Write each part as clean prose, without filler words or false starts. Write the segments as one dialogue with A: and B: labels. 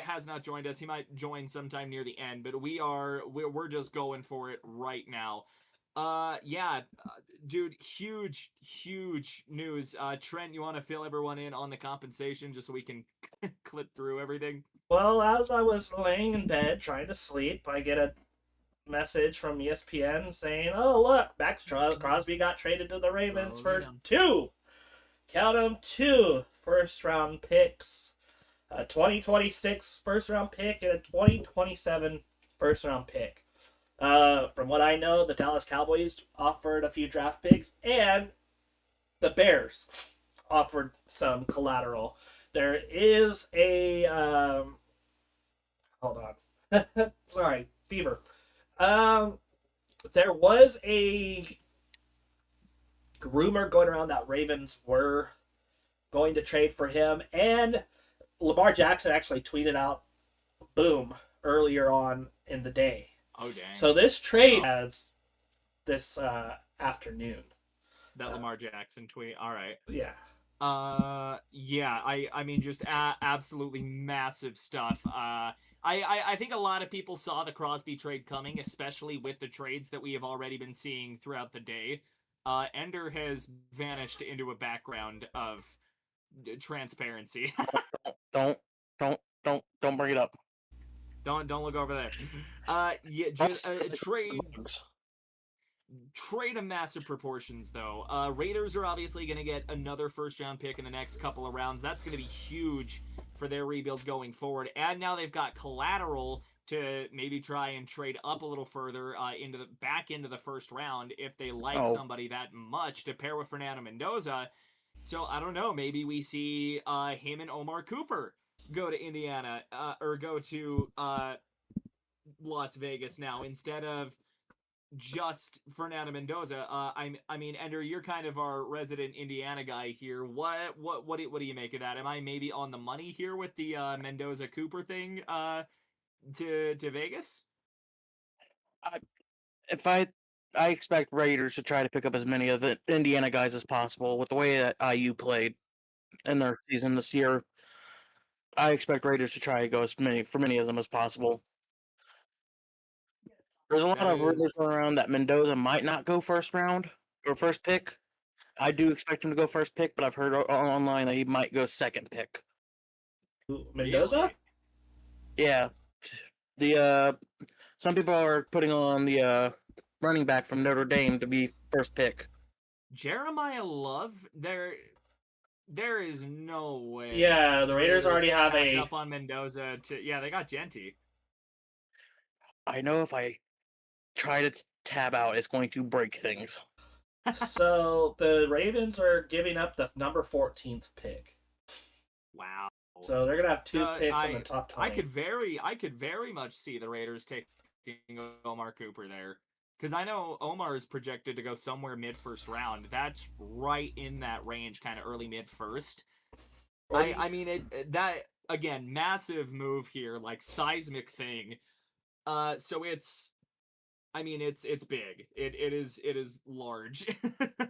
A: has not joined us. He might join sometime near the end, but we're just going for it right now. Yeah, dude, huge news. Trent, you want to fill everyone in on the compensation just so we can clip through everything?
B: Well, as I was laying in bed trying to sleep, I get a message from ESPN saying, "Oh, look, Maxx Crosby got traded to the Ravens
A: Slowly
B: for
A: down.
B: two, count them, two first-round picks, a 2026 first-round pick and a 2027 first-round pick." From what I know, the Dallas Cowboys offered a few draft picks, and the Bears offered some collateral. There is a hold on, sorry, fever. Um, there was a rumor going around that Ravens were going to trade for him, and Lamar Jackson actually tweeted out, "Boom," earlier on in the day.
A: Oh dang.
B: So this trade has this afternoon.
A: That Lamar Jackson tweet. All right.
B: Yeah.
A: Yeah. I mean, just absolutely massive stuff. I think a lot of people saw the Crosby trade coming, especially with the trades that we have already been seeing throughout the day. Ender has vanished into a background of transparency.
C: Don't don't bring it up.
A: Don't look over there. Yeah, just trade of massive proportions though. Raiders are obviously going to get another first round pick in the next couple of rounds. That's going to be huge for their rebuild going forward. And now they've got collateral to maybe try and trade up a little further into the first round if they like somebody that much to pair with Fernando Mendoza. So I don't know. Maybe we see him and Omar Cooper go to Indiana or go to Las Vegas now instead of just Fernando Mendoza. I mean, Ender, you're kind of our resident Indiana guy here. What do you make of that? Am I maybe on the money here with the Mendoza Cooper thing to Vegas?
C: If I expect Raiders to try to pick up as many of the Indiana guys as possible with the way that IU played in their season this year. I expect Raiders to try to go as many of them as possible. There's a lot
A: That
C: of rumors
A: is
C: going around that Mendoza might not go first round or first pick. I do expect him to go first pick, but I've heard online that he might go second pick.
B: Mendoza?
A: really.
C: Yeah, the some people are putting on the running back from Notre Dame to be first pick.
A: Jeremiah Love. There is no way.
B: Yeah, the Raiders already have
A: pass
B: a.
A: up on Mendoza to. Yeah, they got Genty.
C: I know if I try to tab out, it's going to break things.
B: So the Ravens are giving up the number 14th pick.
A: Wow.
B: So they're gonna have two picks in the top 20.
A: I could very much see the Raiders taking Omar Cooper there. Because I know Omar is projected to go somewhere mid first round. That's right in that range, kind of early mid first. I mean that again, massive move here, like seismic thing. So it's big. It is large.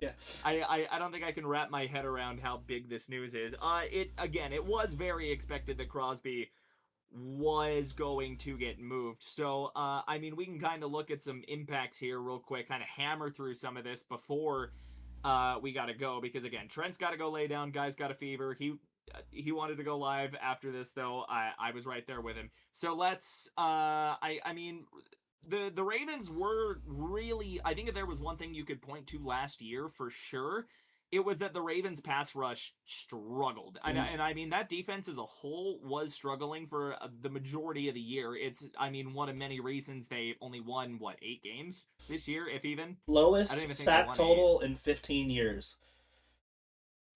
B: Yeah.
A: I don't think I can wrap my head around how big this news is. It was very expected that Crosby was going to get moved. So, I mean, we can kind of look at some impacts here real quick, kind of hammer through some of this before we got to go. Because, again, Trent's got to go lay down. Guy's got a fever. He wanted to go live after this, though. I was right there with him. So let's, I mean, the Ravens were really, I think if there was one thing you could point to last year for sure, it was that the Ravens pass rush struggled. And I mean, that defense as a whole was struggling for the majority of the year. It's, I mean, one of many reasons they only won, 8 games this year, if even?
B: Lowest sack total in 15 years.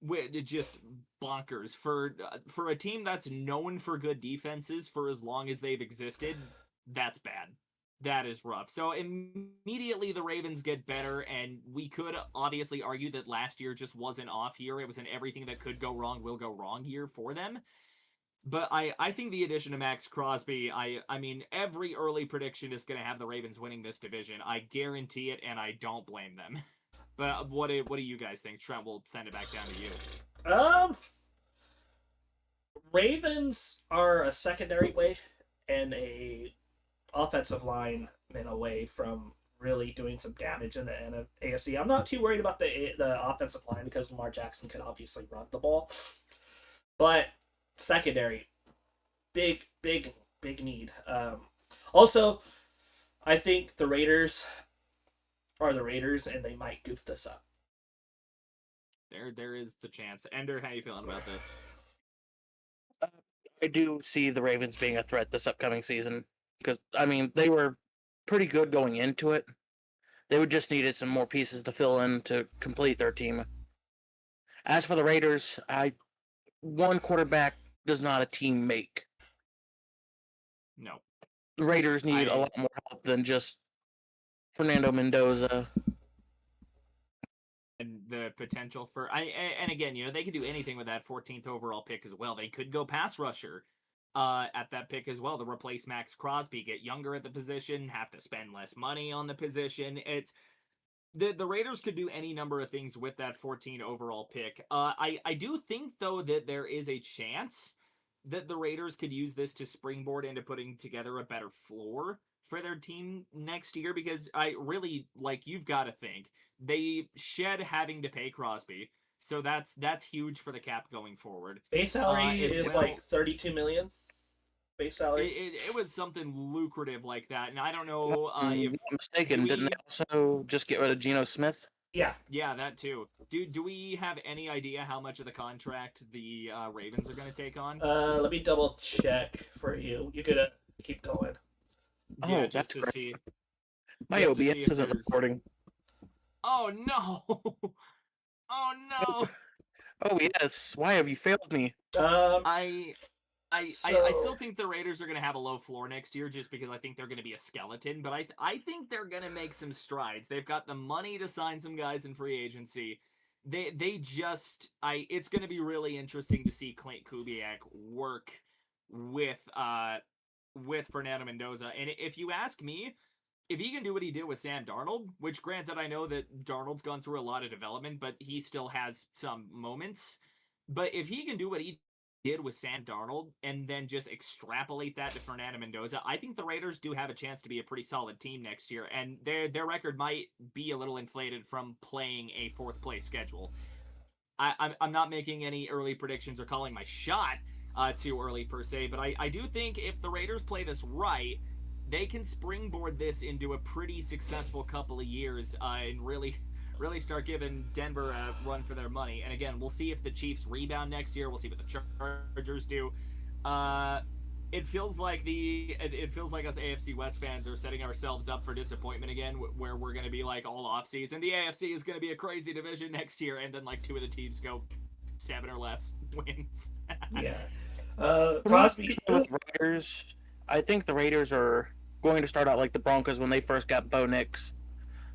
A: It just bonkers. For a team that's known for good defenses for as long as they've existed, that's bad. That is rough. So immediately the Ravens get better, and we could obviously argue that last year just wasn't off year. It was an everything that could go wrong will go wrong year for them. But I think the addition of Maxx Crosby, I mean, every early prediction is going to have the Ravens winning this division. I guarantee it, and I don't blame them. But what do you guys think? Trent, we'll send it back down to you.
B: Ravens are a secondary way and a offensive line away from really doing some damage in the AFC. I'm not too worried about the offensive line because Lamar Jackson can obviously run the ball, but secondary, big need. Also, I think the Raiders are the Raiders, and they might goof this up.
A: There is the chance. Ender, how you feeling about this?
C: I do see the Ravens being a threat this upcoming season because I mean they were pretty good going into it. They would just needed some more pieces to fill in to complete their team. As for the Raiders, one quarterback does not a team make.
A: No.
C: The Raiders need a lot more help than just Fernando Mendoza.
A: And the potential for and again, they could do anything with that 14th overall pick as well. They could go pass rusher at that pick as well to replace Maxx Crosby, get younger at the position, have to spend less money on the position. It's the Raiders could do any number of things with that 14 overall pick. I do think though that there is a chance that the Raiders could use this to springboard into putting together a better floor for their team next year, because I really, like, you've got to think they shed having to pay Crosby, so that's huge for the cap going forward.
B: Base salary is like 32 million. Base salary.
A: It was something lucrative like that, and I don't know if
C: I'm mistaken. Didn't they also just get rid of Geno Smith?
B: Yeah,
A: that too. Do we have any idea how much of the contract the Ravens are going to take on?
B: Let me double check for you. You could keep going.
A: Yeah, just to
C: great.
A: see.
C: My OBS isn't recording.
A: Oh no! Oh no!
C: Oh yes. Why have you failed me?
A: I still think the Raiders are going to have a low floor next year just because I think they're going to be a skeleton, but I think they're going to make some strides. They've got the money to sign some guys in free agency. It's going to be really interesting to see Clint Kubiak work with Fernando Mendoza. And if you ask me, if he can do what he did with Sam Darnold, which granted I know that Darnold's gone through a lot of development, but he still has some moments. But if he can do what he did with Sam Darnold and then just extrapolate that to Fernando Mendoza, I think the Raiders do have a chance to be a pretty solid team next year, and their record might be a little inflated from playing a fourth place schedule. I'm not making any early predictions or calling my shot too early per se, but I do think if the Raiders play this right, they can springboard this into a pretty successful couple of years and really start giving Denver a run for their money. And again, we'll see if the Chiefs rebound next year. We'll see what the Chargers do. It feels like us AFC West fans are setting ourselves up for disappointment again, where we're going to be like all off season. The AFC is going to be a crazy division next year, and then like two of the teams go 7 or less wins.
B: Yeah. Crosby.
C: Raiders. I think the Raiders are going to start out like the Broncos when they first got Bo Nix.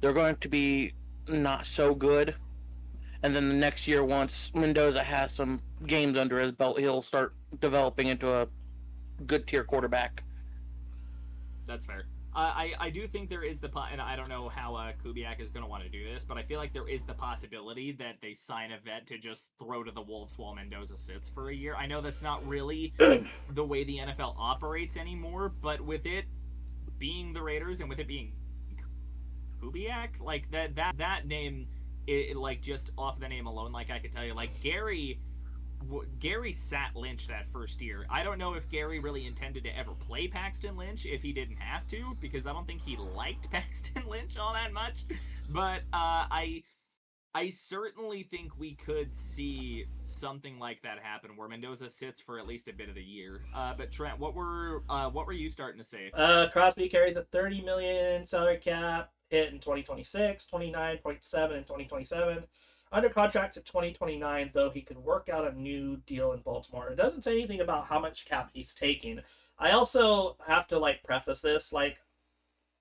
C: They're going to be not so good, and then the next year, once Mendoza has some games under his belt, he'll start developing into a good tier quarterback.
A: That's fair. I do think there is and I don't know how Kubiak is going to want to do this, but I feel like there is the possibility that they sign a vet to just throw to the Wolves while Mendoza sits for a year. I know that's not really the way the NFL operates anymore, but with it being the Raiders and with it being Kubiak, like that name, like just off the name alone, like I could tell you, like Gary sat Lynch that first year. I don't know if Gary really intended to ever play Paxton Lynch if he didn't have to, because I don't think he liked Paxton Lynch all that much. But I certainly think we could see something like that happen where Mendoza sits for at least a bit of the year. But Trent, what were you starting to say?
B: Crosby carries a $30 million salary cap hit in 2026, 29.7 in 2027. Under contract to 2029, though he could work out a new deal in Baltimore. It doesn't say anything about how much cap he's taking. I also have to preface this,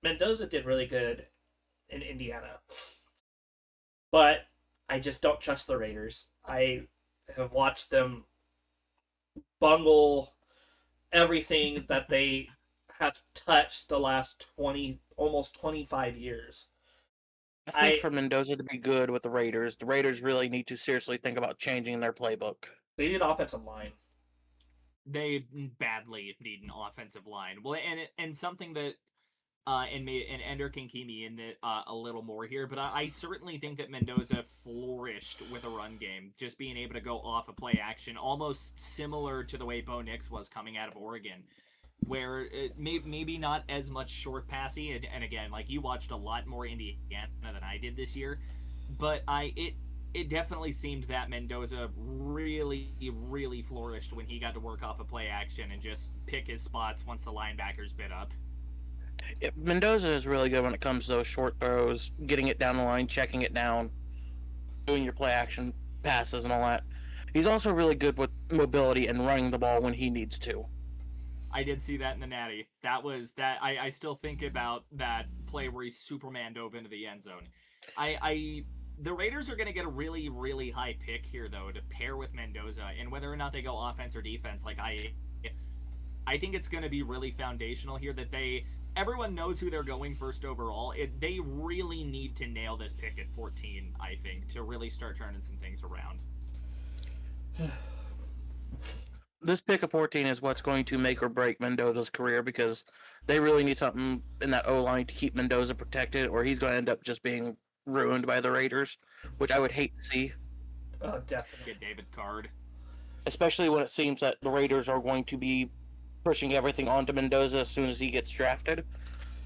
B: Mendoza did really good in Indiana. But I just don't trust the Raiders. I have watched them bungle everything that they have touched the last almost 25 years.
C: I think for Mendoza to be good with the Raiders really need to seriously think about changing their playbook.
B: They need offensive line.
A: They badly need an offensive line. Well, and something that and Ender can key me in it a little more here, but I certainly think that Mendoza flourished with a run game, just being able to go off a play action, almost similar to the way Bo Nix was coming out of Oregon, where it maybe not as much short passing. And again, like you watched a lot more Indiana than I did this year, but it definitely seemed that Mendoza really flourished when he got to work off a play action and just pick his spots once the linebackers bit up.
C: Yeah, Mendoza is really good when it comes to those short throws, getting it down the line, checking it down, doing your play action passes and all that. He's also really good with mobility and running the ball when he needs to.
A: I did see that in the Natty. That was that. I still think about that play where he Superman dove into the end zone. The Raiders are going to get a really high pick here though to pair with Mendoza, and whether or not they go offense or defense, like I think it's going to be really foundational here that everyone knows who they're going first overall. They really need to nail this pick at 14, I think, to really start turning some things around.
C: This pick of 14 is what's going to make or break Mendoza's career because they really need something in that O-line to keep Mendoza protected, or he's going to end up just being ruined by the Raiders, which I would hate to see.
B: Oh, definitely.
A: Get David Card.
C: Especially when it seems that the Raiders are going to be pushing everything onto Mendoza as soon as he gets drafted.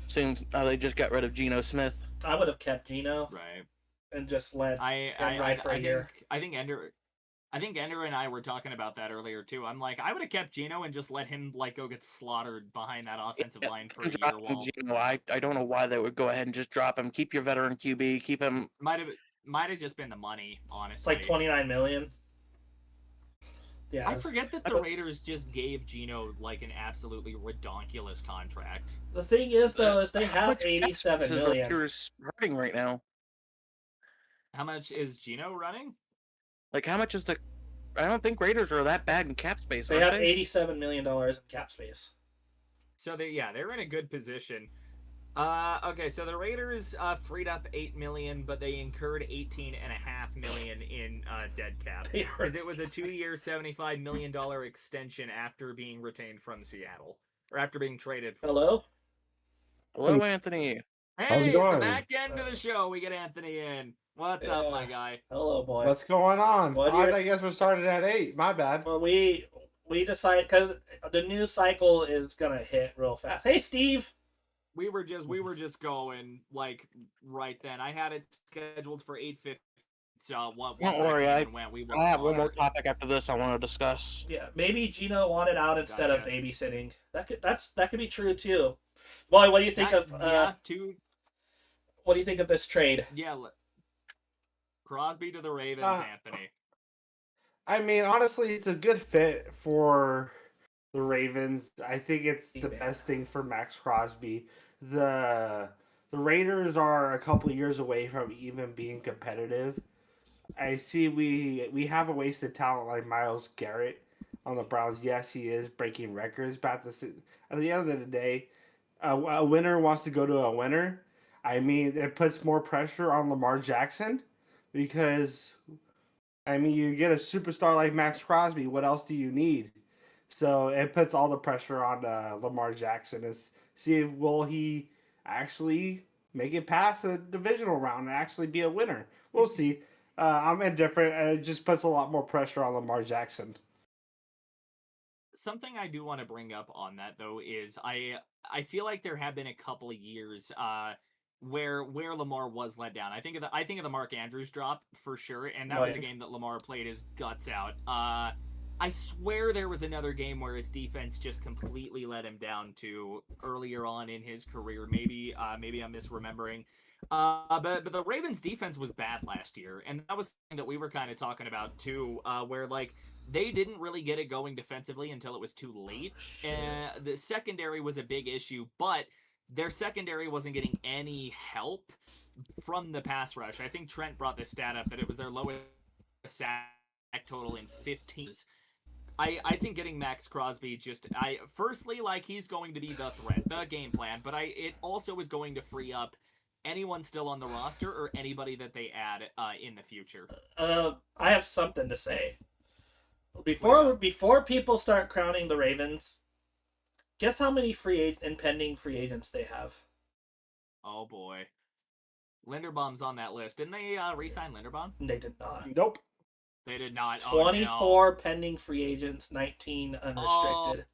C: Seems they just got rid of Geno Smith.
B: I would have kept Geno.
A: Right.
B: And just let him ride for a year.
A: I think Ender and I were talking about that earlier too. I'm like, I would have kept Geno and just let him go get slaughtered behind that offensive line for a year. While
C: Geno, I don't know why they would go ahead and just drop him. Keep your veteran QB. Keep him.
A: Might have just been the money, honestly.
B: It's like $29 million. Yeah,
A: I forget that the Raiders just gave Geno an absolutely redonkulous contract.
B: The thing is, though, is they have $87 million.
C: The Raiders running right now.
A: How much is Geno running?
C: How much is the? I don't think Raiders are that bad in cap space.
B: They have $87 million in cap space.
A: So they're in a good position. Okay, so the Raiders freed up $8 million, but they incurred $18.5 million in dead cap because it was a 2-year, $75 million extension after being retained from Seattle or after being traded.
B: Hello,
C: Anthony.
A: Hey,
D: how's it going?
A: The back end of the show, we get Anthony in. What's up, my guy?
B: Hello, boy.
D: What's going on? I guess we're started at 8. My bad.
B: Well, we decided because the news cycle is gonna hit real fast. Hey, Steve.
A: We were just going right then. I had it scheduled for 8:50. So
C: don't worry, I have one more topic after this I want to discuss.
B: Yeah, maybe Geno wanted out instead of babysitting. That could be true too. Boy, what do you think of? What do you think of this trade?
A: Yeah, Crosby to the Ravens, Anthony.
D: I mean, honestly, it's a good fit for the Ravens. I think it's the best thing for Maxx Crosby. The Raiders are a couple years away from even being competitive. I see we have a wasted talent like Myles Garrett on the Browns. Yes, he is breaking records, but at the end of the day, a winner wants to go to a winner. I mean, it puts more pressure on Lamar Jackson because, I mean, you get a superstar like Maxx Crosby. What else do you need? So it puts all the pressure on Lamar Jackson. See will he actually make it past the divisional round and actually be a winner. We'll see. I'm indifferent. It just puts a lot more pressure on Lamar Jackson.
A: Something I do want to bring up on that though is I feel like there have been a couple of years where Lamar was let down. I think of the Mark Andrews drop for sure, and that was a game that Lamar played his guts out. I swear there was another game where his defense just completely let him down to earlier on in his career. Maybe I'm misremembering. But the Ravens defense was bad last year, and that was something that we were kind of talking about too, where they didn't really get it going defensively until it was too late. And the secondary was a big issue, but their secondary wasn't getting any help from the pass rush. I think Trent brought this stat up that it was their lowest sack total in 15. I think getting Maxx Crosby firstly, he's going to be the threat, the game plan, but it also is going to free up anyone still on the roster or anybody that they add in the future.
B: I have something to say. Before people start crowning the Ravens, guess how many and pending free agents they have?
A: Oh boy. Linderbaum's on that list. Didn't they re-sign Linderbaum?
B: They did not.
D: Nope.
A: They did not.
B: 24 pending free agents, 19
A: Oh
B: unrestricted.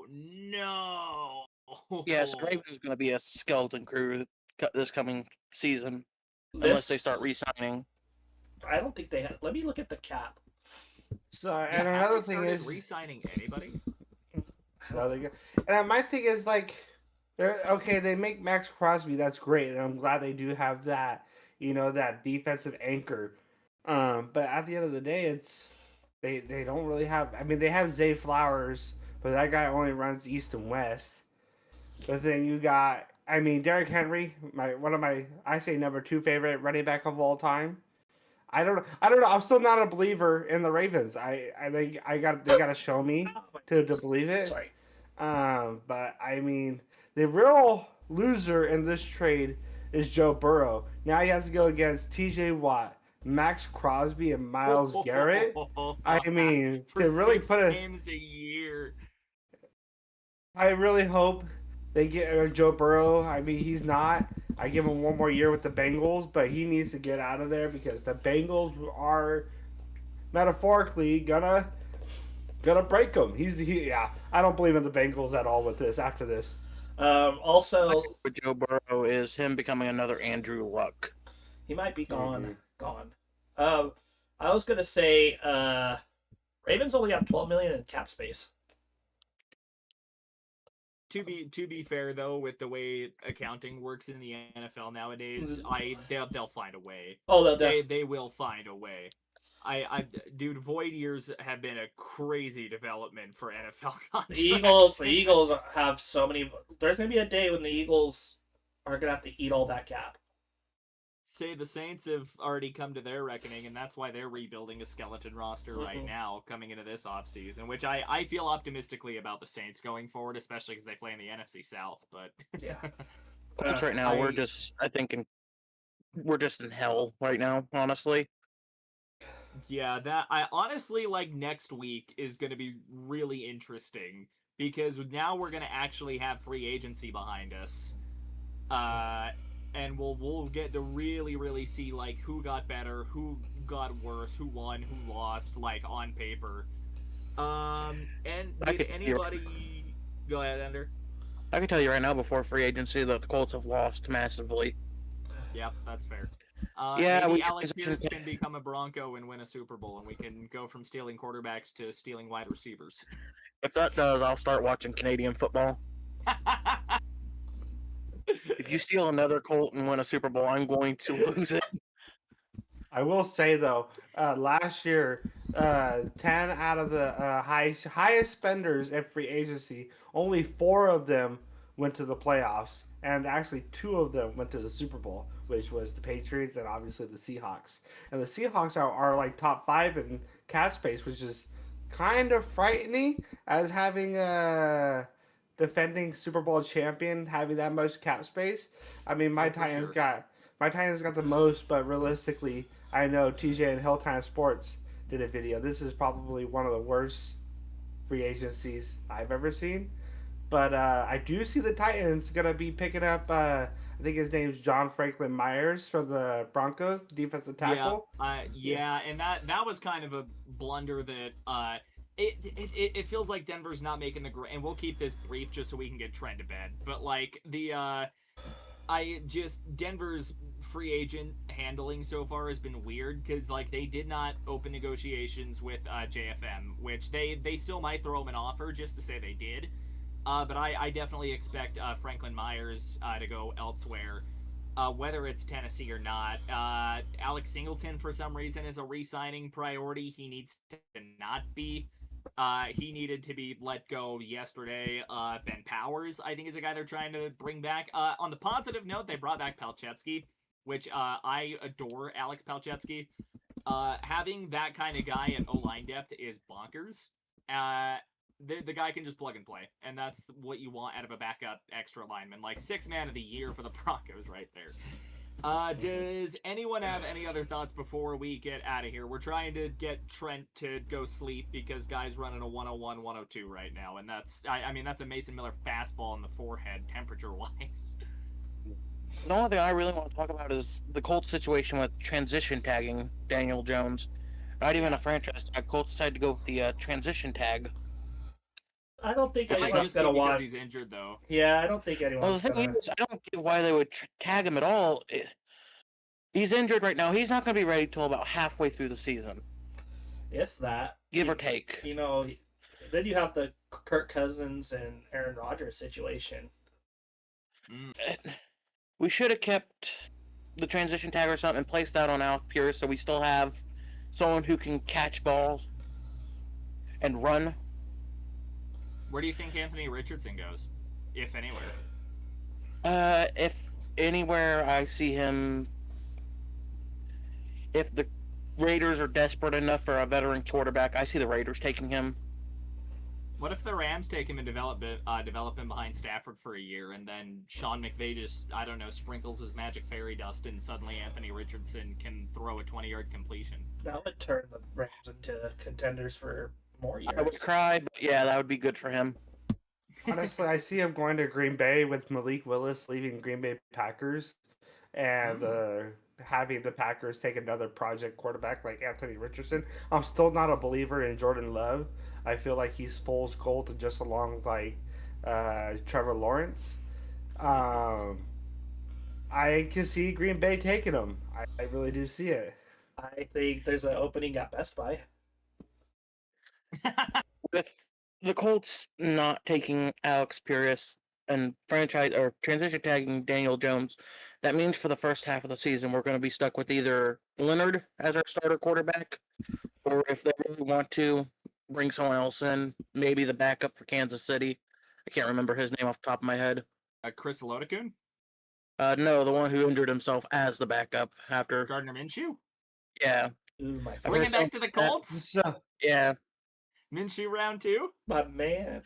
A: no.
C: Yes, Ravens is going to be a skeleton crew this coming season, unless they start re-signing.
B: I don't think they have. Let me look at the cap.
D: So, and another thing is
A: re-signing anybody.
D: And my thing is like, okay, they make Maxx Crosby. That's great, and I'm glad they do have that, that defensive anchor. But at the end of the day, it's they don't really have. I mean, they have Zay Flowers, but that guy only runs east and west. But then you got, I mean, Derrick Henry, I say number 2 favorite running back of all time. I don't know. I'm still not a believer in the Ravens. I think they got to show me to believe it.
B: Sorry.
D: But I mean, the real loser in this trade is Joe Burrow. Now he has to go against T.J. Watt, Maxx Crosby, and Myles Garrett. I mean,
A: for
D: to really
A: 6
D: put
A: games a year.
D: I really hope they get Joe Burrow. I mean, he's not. I give him one more year with the Bengals, but he needs to get out of there because the Bengals are metaphorically gonna break him. Yeah. I don't believe in the Bengals at all with this. After this,
B: also
C: with Joe Burrow is him becoming another Andrew Luck.
B: He might be gone. I was gonna say, Ravens only have $12 million in cap space.
A: To be fair though, with the way accounting works in the NFL nowadays, they'll find a way.
B: Oh,
A: they will find a way. Dude, void years have been a crazy development for NFL contracts.
B: The Eagles have so many. There's gonna be a day when the Eagles are gonna have to eat all that cap.
A: Say the Saints have already come to their reckoning, and that's why they're rebuilding a skeleton roster right now, coming into this offseason, which I feel optimistically about the Saints going forward, especially because they play in the NFC South. But
B: yeah,
C: right now we're just in hell right now, honestly.
A: Yeah, that I honestly like next week is going to be really interesting because now we're going to actually have free agency behind us. And we'll get to really see like who got better, who got worse, who won, who lost, like on paper. And did anybody go ahead, Ender?
C: I can tell you right now, before free agency, that the Colts have lost massively.
A: Yeah, that's fair.
C: Yeah,
A: maybe Alex Pierce can become a Bronco and win a Super Bowl, and we can go from stealing quarterbacks to stealing wide receivers.
C: If that does, I'll start watching Canadian football. If you steal another Colt and win a Super Bowl, I'm going to lose it.
D: I will say though, last year, 10 out of the highest spenders in free agency, only 4 of them went to the playoffs, and actually 2 of them went to the Super Bowl, which was the Patriots and obviously the Seahawks. And the Seahawks are like top 5 in cap space, which is kind of frightening as having a defending Super Bowl champion having that much cap space. I mean, my Titans got the most, but realistically, I know TJ and Hilltime Sports did a video. This is probably one of the worst free agencies I've ever seen. But I do see the Titans going to be picking up, I think his name's John Franklin Myers from the Broncos, defensive tackle.
A: Yeah, and that was kind of a blunder that it feels like Denver's not making the and we'll keep this brief just so we can get Trent to bed. But like Denver's free agent handling so far has been weird because like they did not open negotiations with JFM, which they still might throw him an offer just to say they did. But I definitely expect Franklin Myers to go elsewhere, whether it's Tennessee or not. Alex Singleton, for some reason, is a re-signing priority. He needs to not be. He needed to be let go yesterday. Ben Powers, I think, is a guy they're trying to bring back. On the positive note, they brought back Palczewski, which I adore Alex Palczewski. Having that kind of guy at O-line depth is bonkers. The guy can just plug and play, and that's what you want out of a backup extra lineman. Like 6th man of the year for the Broncos right there. Does anyone have any other thoughts before we get out of here? We're trying to get Trent to go sleep because guy's running a 101, 102 right now, and I mean that's a Mason Miller fastball in the forehead, temperature-wise.
C: The only thing I really want to talk about is the Colts situation with transition tagging Daniel Jones. Not even a franchise tag. Colts decided to go with the transition tag.
B: I don't think
A: It might
B: anyone's
A: just be
B: gonna
A: because
B: want.
A: he's injured, though.
B: Yeah, I don't think
C: Well,
B: anyone's
C: the thing
B: gonna.
C: is, I don't get why they would tag him at all. He's injured right now. He's not going to be ready till about halfway through the season,
B: If that,
C: give or take.
B: you know, then you have the Kirk Cousins and Aaron Rodgers situation.
C: We should have kept the transition tag or something and placed that on Alec Pierce so we still have someone who can catch balls and run.
A: Where do you think Anthony Richardson goes, if anywhere?
C: If anywhere I see him, if the Raiders are desperate enough for a veteran quarterback, I see the Raiders taking him.
A: What if the Rams take him and develop him behind Stafford for a year, and then Sean McVay just, I don't know, sprinkles his magic fairy dust, and suddenly Anthony Richardson can throw a 20-yard completion?
B: That would turn the Rams into contenders for more years.
C: I would cry, but yeah, that would be good for him.
D: Honestly, I see him going to Green Bay with Malik Willis leaving Green Bay Packers, and having the Packers take another project quarterback like Anthony Richardson. I'm still not a believer in Jordan Love. I feel like he's fool's gold just along like Trevor Lawrence. I can see Green Bay taking him. I really do see it.
B: I think there's an opening at Best Buy.
C: With the Colts not taking Alex Pierce and franchise or transition tagging Daniel Jones, that means for the first half of the season we're going to be stuck with either Leonard as our starter quarterback, or if they really want to bring someone else in, maybe the backup for Kansas City. I can't remember his name off the top of my head.
A: Chris Lodikun?
C: No, the one who injured himself as the backup after.
A: Gardner Minshew?
C: Yeah.
B: Ooh, my
A: Bring him
B: favorite.
A: back to the Colts?
D: So,
C: Yeah.
A: Minshew round 2?
B: My man.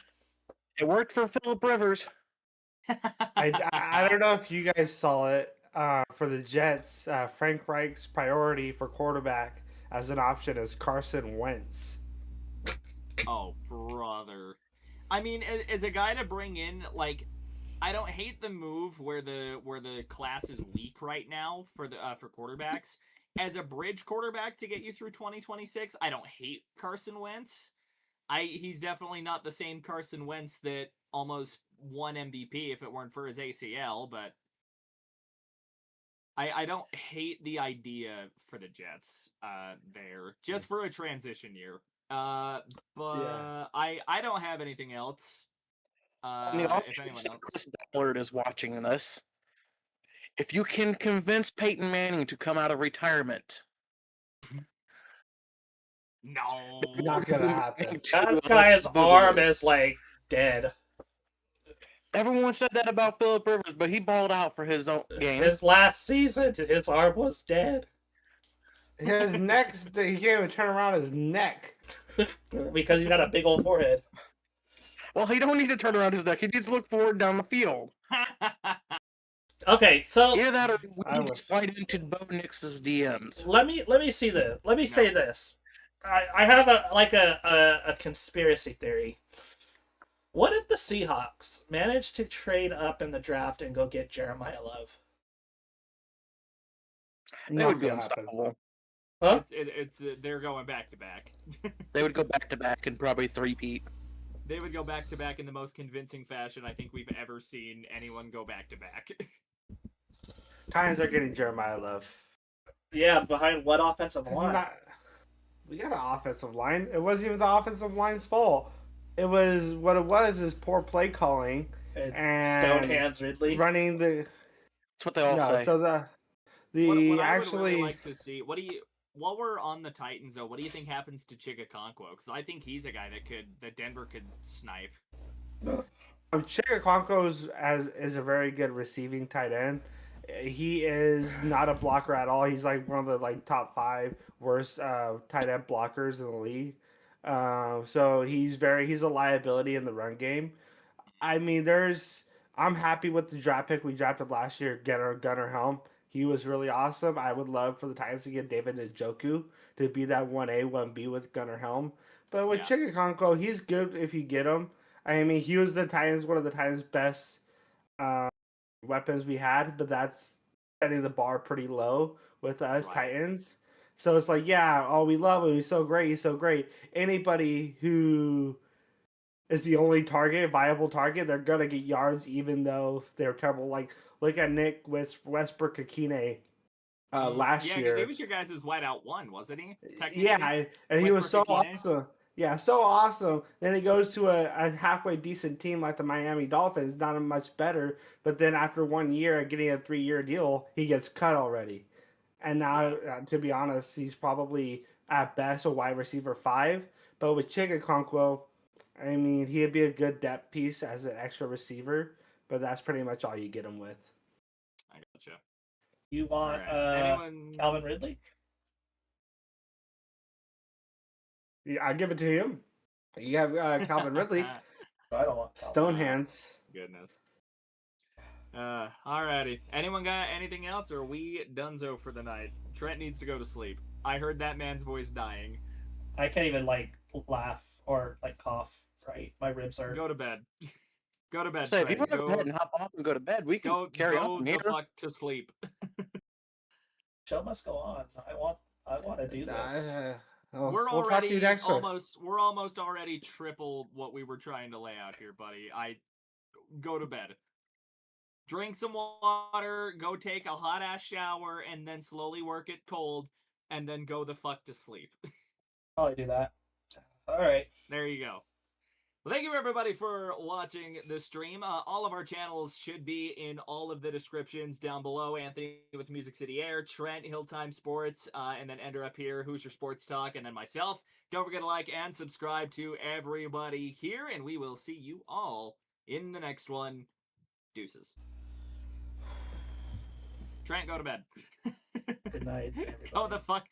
C: It worked for Phillip Rivers.
D: I don't know if you guys saw it. For the Jets, Frank Reich's priority for quarterback as an option is Carson Wentz.
A: Oh, brother. I mean, as a guy to bring in, like, I don't hate the move where the class is weak right now for quarterbacks. As a bridge quarterback to get you through 2026, I don't hate Carson Wentz. He's definitely not the same Carson Wentz that almost won MVP if it weren't for his ACL, but I don't hate the idea for the Jets there, just for a transition year. But yeah. I don't have anything else. If anyone else,
C: Chris Ballard is watching this. If you can convince Peyton Manning to come out of retirement,
A: no,
D: not gonna happen.
B: That guy's arm is like dead.
C: Everyone said that about Phillip Rivers, but he balled out for his own game.
B: His last season, his arm was dead.
D: His neck, he can't even turn around his neck.
B: Because he's got a big old forehead.
C: Well, he don't need to turn around his neck. He needs to look forward down the field.
B: Okay, so
C: either that or we need to slide into Bo Nix's DMs.
B: Let me see this. Let me say this. I have a conspiracy theory. What if the Seahawks manage to trade up in the draft and go get Jeremiah Love?
C: They would be unstoppable.
B: Huh?
A: It's they're going back to back.
C: They would go back to back and probably three-peat.
A: They would go back to back in the most convincing fashion I think we've ever seen anyone go back to back.
D: Titans are getting Jeremiah Love.
B: Yeah, behind what offensive line?
D: We got an offensive line. It wasn't even the offensive line's fault. It was what it was is poor play calling and
B: Stonehands Ridley
D: running the.
C: That's what they all say.
D: So
A: what
D: actually
A: I would really like to see. While we're on the Titans though, what do you think happens to Chigakonkwo? Because I think he's a guy that Denver could snipe.
D: Chigakonkwo is a very good receiving tight end. He is not a blocker at all. He's like one of the top 5 worst tight end blockers in the league. So he's a liability in the run game. I mean, I'm happy with the draft pick we drafted last year, Gunnar Helm. He was really awesome. I would love for the Titans to get David Njoku to be that 1A, 1B with Gunnar Helm. But with
A: Yeah.
D: Chigakonko, he's good if you get him. I mean, he was one of the Titans' best weapons we had, but that's setting the bar pretty low with us
A: Right.
D: Titans. So it's like, yeah, oh, we love him. He's so great. He's so great. Anybody who is the only target, viable target, they're gonna get yards, even though they're terrible. Like, look at Nick Westbrook Akine last
A: Yeah, because he
D: year.
A: was your guys' wideout one, wasn't he? Technically.
D: Yeah, and he was so
A: Westbrook Akine?
D: awesome. Yeah, so awesome. Then he goes to a halfway decent team like the Miami Dolphins, not much better. But then after 1 year, getting a 3-year deal, he gets cut already. And now, to be honest, he's probably at best a wide receiver 5. But with Chigakonkwo, I mean, he'd be a good depth piece as an extra receiver. But that's pretty much all you get him with.
A: I gotcha.
B: You want
A: Anyone?
B: Calvin Ridley?
D: Yeah, I give it to him. You have Calvin Ridley,
B: I don't want Calvin.
D: Stone hands.
A: Goodness. Alrighty. Anyone got anything else, or are we donezo for the night? Trent needs to go to sleep. I heard that man's voice dying.
B: I can't even laugh or cough. Right, my ribs are.
A: Go to bed. Go to bed.
C: So if you
A: Trent.
C: want to go ahead and hop off and go to bed, we can carry on from
A: the
C: here.
A: fuck to sleep.
B: Show must go on. I want to do this.
A: We're
D: we'll talk to you
A: already
D: next week.
A: we're almost already triple what we were trying to lay out here, buddy. I go to bed. Drink some water, go take a hot ass shower, and then slowly work it cold, and then go the fuck to sleep.
B: Probably do that. All right.
A: There you go. Well, thank you everybody for watching the stream. All of our channels should be in all of the descriptions down below. Anthony with Music City Air, Trent, Hilltime Sports, and then Ender up here, Who's Your Sports Talk, and then myself. Don't forget to like and subscribe to everybody here, and we will see you all in the next one. Deuces. Trent, go to bed.
B: Good night, everybody.
A: Go the fuck.